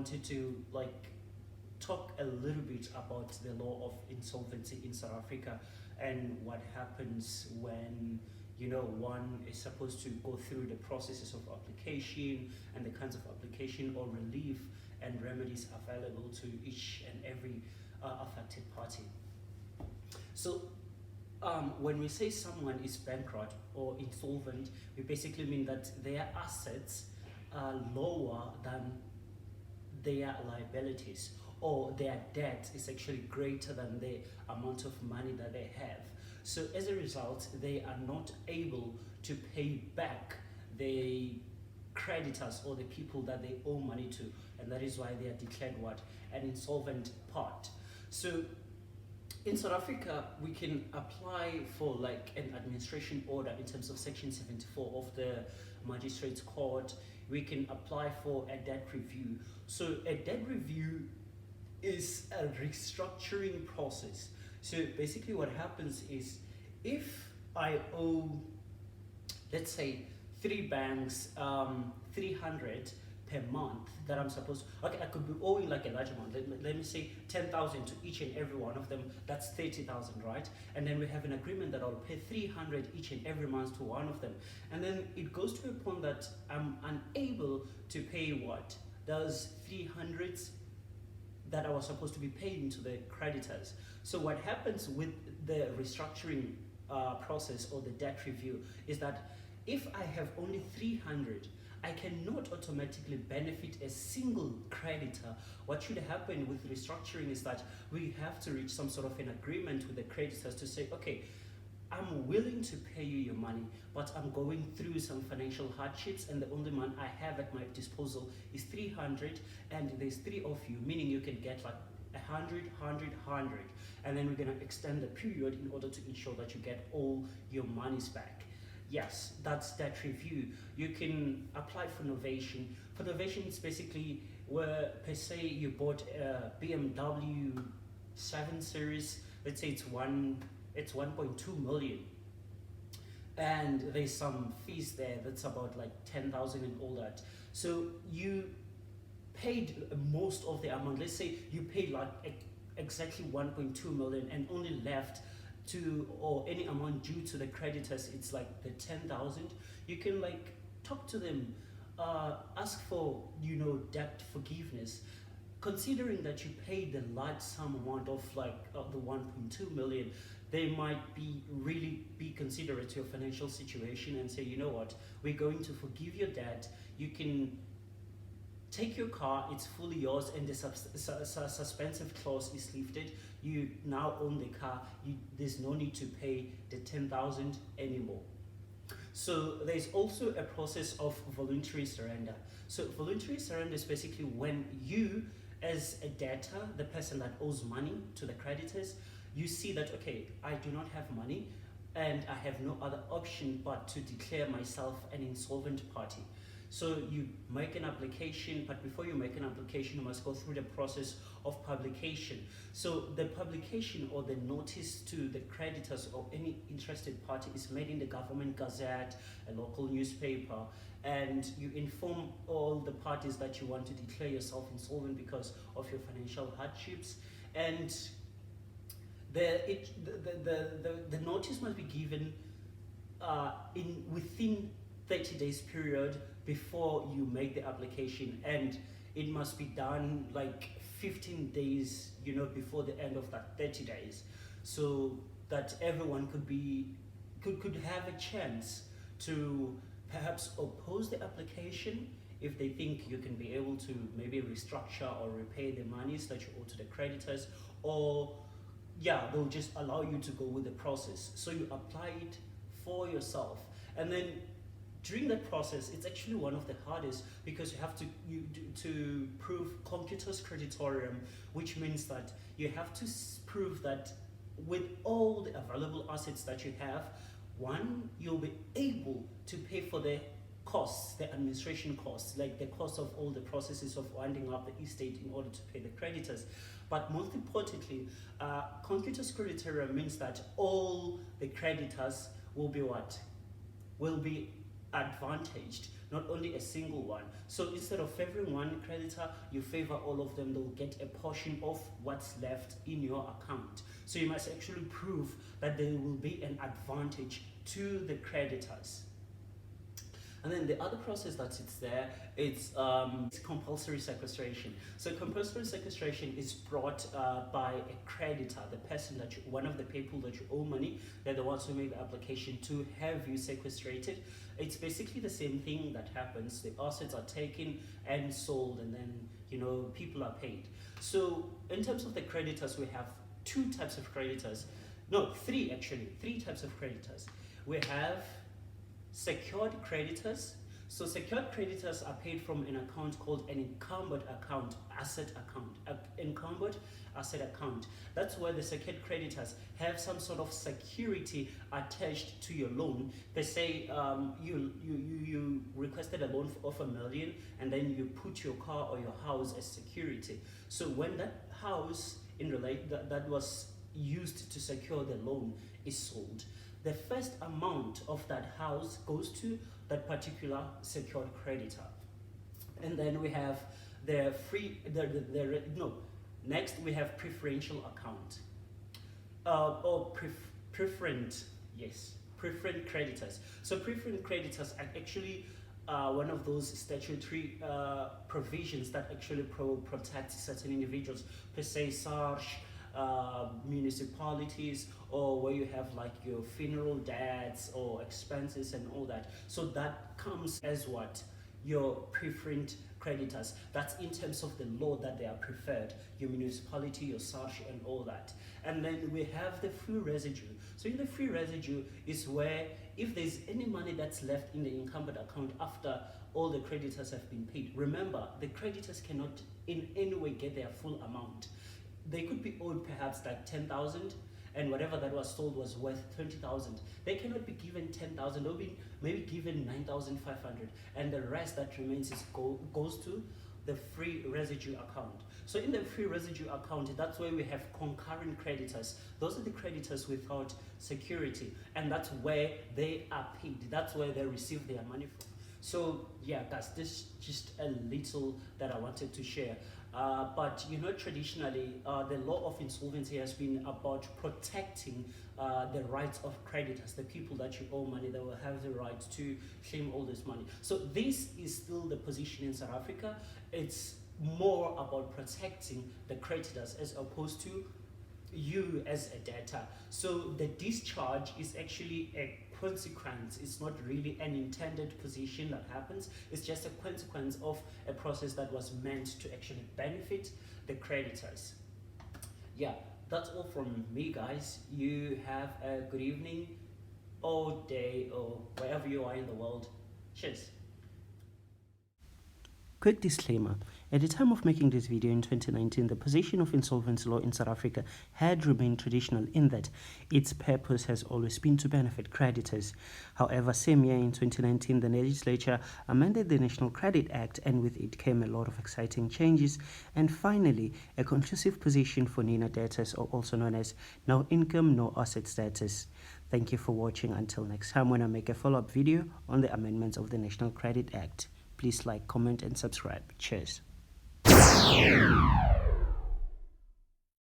wanted to talk a little bit about the law of insolvency in South Africa and what happens when one is supposed to go through the processes of application and the kinds of application or relief and remedies available to each and every affected party. So when we say someone is bankrupt or insolvent, we basically mean that their assets are lower than their liabilities, or their debt is actually greater than the amount of money that they have. So as a result, they are not able to pay back the creditors or the people that they owe money to, and that is why they are declared an insolvent part. So in South Africa, we can apply for an administration order in terms of Section 74 of the Magistrates Court. We can apply for a debt review. So a debt review is a restructuring process. So basically what happens is, if I owe, let's say, 3 banks 300 per month that I'm supposed to, I could be owing a large amount, let me say 10,000 to each and every one of them, that's 30,000, right? And then we have an agreement that I'll pay 300 each and every month to one of them. And then it goes to a point that I'm unable to pay those 300s that I was supposed to be paying to the creditors. So what happens with the restructuring process or the debt review is that if I have only 300, I cannot automatically benefit a single creditor. What should happen with restructuring is that we have to reach some sort of an agreement with the creditors to say, okay, I'm willing to pay you your money, but I'm going through some financial hardships, and the only money I have at my disposal is 300, and there's 3 of you, meaning you can get 100, 100, 100, and then we're going to extend the period in order to ensure that you get all your monies back. Yes, that's debt review. You can apply for novation. For novation, it's basically where, per se, you bought a BMW 7 Series. Let's say it's 1.2 million, and there's some fees there that's about 10,000 and all that. So you paid most of the amount. Let's say you paid exactly 1.2 million and only left or any amount due to the creditors, it's the 10,000. You can talk to them, ask for debt forgiveness, considering that you paid the large sum amount of the 1.2 million. They might really be considerate to your financial situation and say, you know what, we're going to forgive your debt. You can take your car, it's fully yours, and the suspensive clause is lifted. You now own the car. There's no need to pay the 10,000 anymore. So there's also a process of voluntary surrender. So voluntary surrender is basically when you, as a debtor, the person that owes money to the creditors, you see that, okay, I do not have money and I have no other option but to declare myself an insolvent party. So you make an application, but before you make an application, you must go through the process of publication. So the publication or the notice to the creditors or any interested party is made in the government gazette, a local newspaper, and you inform all the parties that you want to declare yourself insolvent because of your financial hardships. And the notice must be given within 30 days period before you make the application, and it must be done 15 days before the end of that 30 days, so that everyone could have a chance to perhaps oppose the application if they think you can be able to maybe restructure or repay the monies that you owe to the creditors, or they'll just allow you to go with the process. So you apply it for yourself, and then during that process, it's actually one of the hardest because you have to prove computus creditorium, which means that you have to prove that with all the available assets that you have, one, you'll be able to pay for the costs, the administration costs, the cost of all the processes of winding up the estate in order to pay the creditors. But most importantly, computus creditorium means that all the creditors will be advantaged not only a single one. So instead of favoring one creditor, you favor all of them. They'll get a portion of what's left in your account. So you must actually prove that there will be an advantage to the creditors. And then the other process that sits there, it's compulsory sequestration. So compulsory sequestration is brought by a creditor, the person that one of the people that you owe money. They're the ones who make the application to have you sequestrated. It's basically the same thing that happens. The assets are taken and sold, and then people are paid. So in terms of the creditors, we have two types of creditors. No, three actually. Three types of creditors. We have secured creditors. So secured creditors are paid from an account called an encumbered asset account. That's where the secured creditors have some sort of security attached to your loan. They say you requested a loan of $1 million, and then you put your car or your house as security. So when that house that was used to secure the loan is sold, the first amount of that house goes to that particular secured creditor. And then we have next we have preferential account preferent creditors. So preferent creditors are actually one of those statutory provisions that actually protect certain individuals, per se SARS, municipalities, or where you have like your funeral debts or expenses and all that. So that comes as what? Your preferent creditors. That's in terms of the law that they are preferred, your municipality, your SARS and all that. And then we have the free residue. So in the free residue is where if there's any money that's left in the encumbered account after all the creditors have been paid, remember the creditors cannot in any way get their full amount. They could be owed perhaps like 10,000, and whatever that was sold was worth 20,000. They cannot be given 10,000. They'll be maybe given 9,500, and the rest that remains goes to the free residue account. So in the free residue account, that's where we have concurrent creditors. Those are the creditors without security, and that's where they are paid. That's where they receive their money from. So yeah, that's just a little that I wanted to share. But traditionally, the law of insolvency has been about protecting the rights of creditors, the people that you owe money, that will have the right to claim all this money. So this is still the position in South Africa. It's more about protecting the creditors as opposed to you as a debtor. So the discharge is actually a consequence. It's not really an intended position that happens. It's just a consequence of a process that was meant to actually benefit the creditors. Yeah, that's all from me, guys. You have a good evening or day or wherever you are in the world. Cheers. Quick disclaimer. At the time of making this video in 2019, the position of insolvency law in South Africa had remained traditional in that its purpose has always been to benefit creditors. However, same year in 2019, the legislature amended the National Credit Act, and with it came a lot of exciting changes, and finally, a conclusive position for NINA debtors, or also known as no income, no assets debtors. Thank you for watching. Until next time when I make a follow-up video on the amendments of the National Credit Act. Please like, comment and subscribe. Cheers.